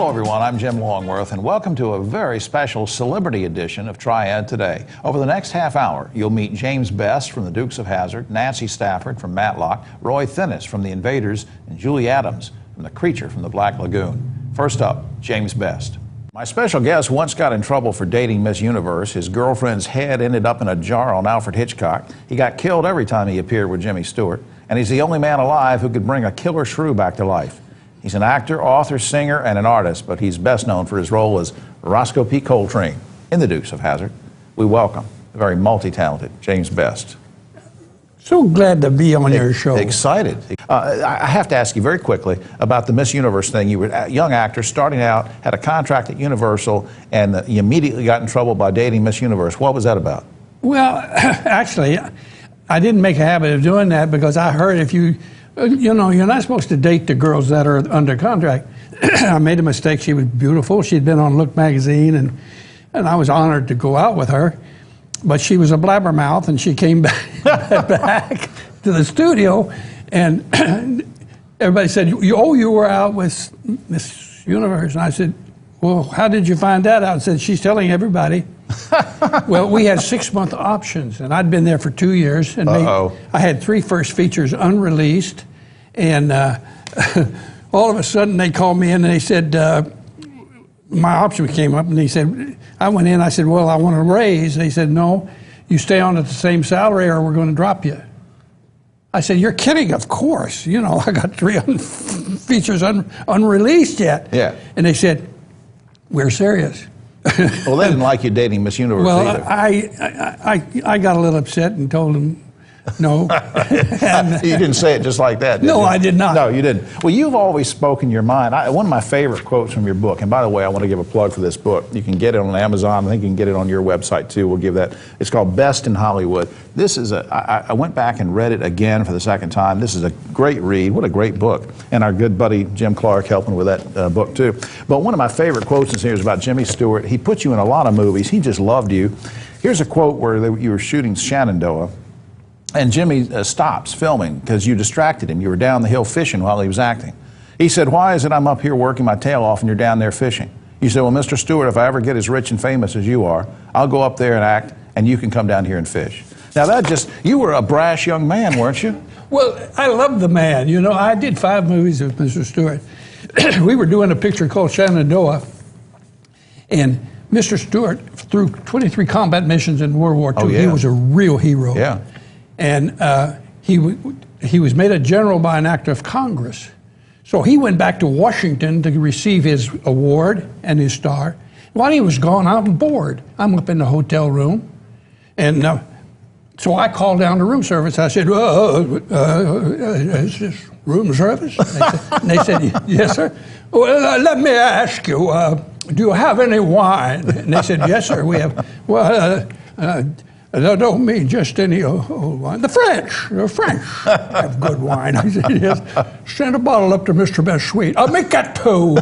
Hello everyone, I'm Jim Longworth and welcome to a very special celebrity edition of Triad Today. Over the next half hour, you'll meet James Best from the Dukes of Hazzard, Nancy Stafford from Matlock, Roy Thinnis from the Invaders, and Julie Adams from the Creature from the Black Lagoon. First up, James Best. My special guest once got in trouble for dating Miss Universe. His girlfriend's head ended up in a jar on Alfred Hitchcock. He got killed every time he appeared with Jimmy Stewart, and he's the only man alive who could bring a killer shrew back to life. He's an actor, author, singer, and an artist, but he's best known for his role as Rosco P. Coltrane in the Dukes of Hazzard. We welcome the very multi-talented James Best. So glad to be on your show. Excited. I have to ask you very quickly about the Miss Universe thing. You were a young actor starting out, had a contract at Universal, and you immediately got in trouble by dating Miss Universe. What was that about? Well, actually, I didn't make a habit of doing that because I heard if you know, you're not supposed to date the girls that are under contract. I made a mistake. She was beautiful. She'd been on Look magazine, and I was honored to go out with her. But she was a blabbermouth, and she came back to the studio, and everybody said, you were out with Miss Universe. And I said, well, how did you find that out? I said, she's telling everybody. Well, we had 6-month options, and I'd been there for 2 years, and I had 3 first features unreleased, and all of a sudden they called me in and they said, my option came up, and he said, I went in, I said, well, I want a raise. They said, no, you stay on at the same salary or we're going to drop you. I said, you're kidding, of course. You know, I got 3 features unreleased yet. Yeah. And they said, we're serious. Well, they didn't like you dating Miss Universe either. I got a little upset and told them no. And, you didn't say it just like that, did you? No, I did not. No, you didn't. Well, you've always spoken your mind. One of my favorite quotes from your book, and by the way, I want to give a plug for this book. You can get it on Amazon. I think you can get it on your website, too. We'll give that. It's called Best in Hollywood. This is I went back and read it again for the second time. This is a great read. What a great book. And our good buddy Jim Clark helping with that book, too. But one of my favorite quotes in here is about Jimmy Stewart. He put you in a lot of movies. He just loved you. Here's a quote where you were shooting Shenandoah. And Jimmy stops filming because you distracted him. You were down the hill fishing while he was acting. He said, why is it I'm up here working my tail off and you're down there fishing? You said, well, Mr. Stewart, if I ever get as rich and famous as you are, I'll go up there and act and you can come down here and fish. Now you were a brash young man, weren't you? Well, I love the man. You know, I did 5 movies with Mr. Stewart. We were doing a picture called Shenandoah, and Mr. Stewart, through 23 combat missions in World War II, he was a real hero. Yeah. And he was made a general by an act of Congress. So he went back to Washington to receive his award and his star. While he was gone, I'm bored. I'm up in the hotel room. And so I called down to room service. I said, is this room service? And they said, yes, sir. Well, let me ask you, do you have any wine? And they said, yes, sir, we have. Well, I don't mean just any old wine. The French have good wine. I said, yes. Send a bottle up to Mr. Best Sweet. I'll make that 2.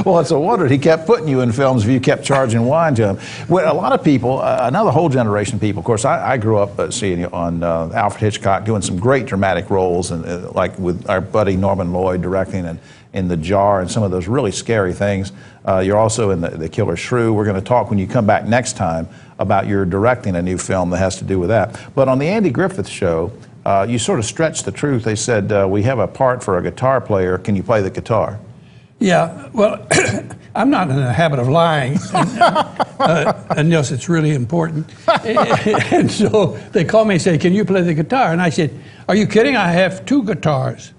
Well, it's a wonder he kept putting you in films if you kept charging wine to him. Well, a lot of people, another whole generation of people, of course, I grew up seeing you on Alfred Hitchcock doing some great dramatic roles, and like with our buddy Norman Lloyd directing and in The Jar and some of those really scary things. You're also in the Killer Shrew. We're going to talk when you come back next time about your directing a new film that has to do with that. But on the Andy Griffith Show, you sort of stretched the truth. They said, we have a part for a guitar player. Can you play the guitar? Yeah, well, I'm not in the habit of lying unless it's really important. And so they called me and said, can you play the guitar? And I said, are you kidding? I have 2 guitars.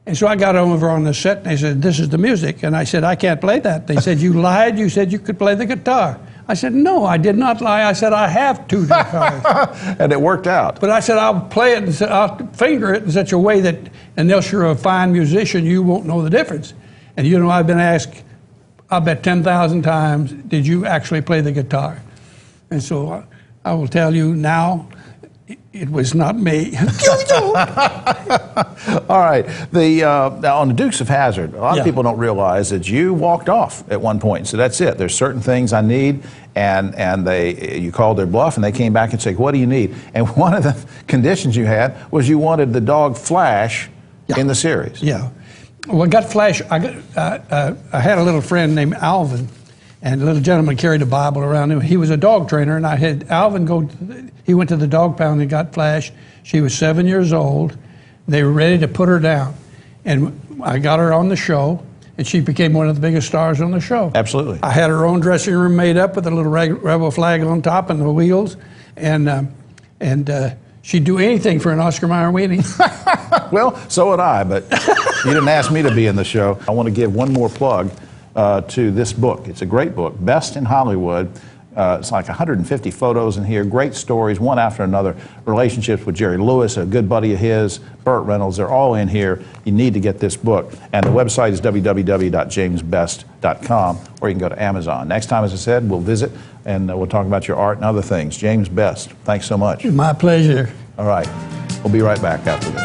And so I got over on the set and they said, this is the music. And I said, I can't play that. They said, you lied. You said you could play the guitar. I said, no, I did not lie. I said, I have 2 guitars. And it worked out. But I said, I'll play it, and I'll finger it in such a way that, unless you're a fine musician, you won't know the difference. And you know, I've been asked, I bet 10,000 times, did you actually play the guitar? And so I will tell you now, it was not me. All right. Now on the Dukes of Hazzard, a lot of people don't realize that you walked off at one point. So that's it. There's certain things I need, and you called their bluff, and they came back and said, what do you need? And one of the conditions you had was you wanted the dog Flash in the series. Yeah. Well, got flash. I had a little friend named Alvin, and the little gentleman carried a Bible around him. He was a dog trainer, and I had Alvin go. He went to the dog pound and got flash. She was 7 years old. They were ready to put her down, and I got her on the show, and she became one of the biggest stars on the show. Absolutely. I had her own dressing room made up with a little rebel flag on top and the wheels, and she'd do anything for an Oscar Mayer weenie. Well, so would I, but you didn't ask me to be in the show. I want to give one more plug to this book. It's a great book, Best in Hollywood. It's like 150 photos in here, great stories, one after another. Relationships with Jerry Lewis, a good buddy of his, Burt Reynolds, they're all in here. You need to get this book. And the website is www.jamesbest.com, or you can go to Amazon. Next time, as I said, we'll visit and we'll talk about your art and other things. James Best, thanks so much. My pleasure. All right, we'll be right back after this.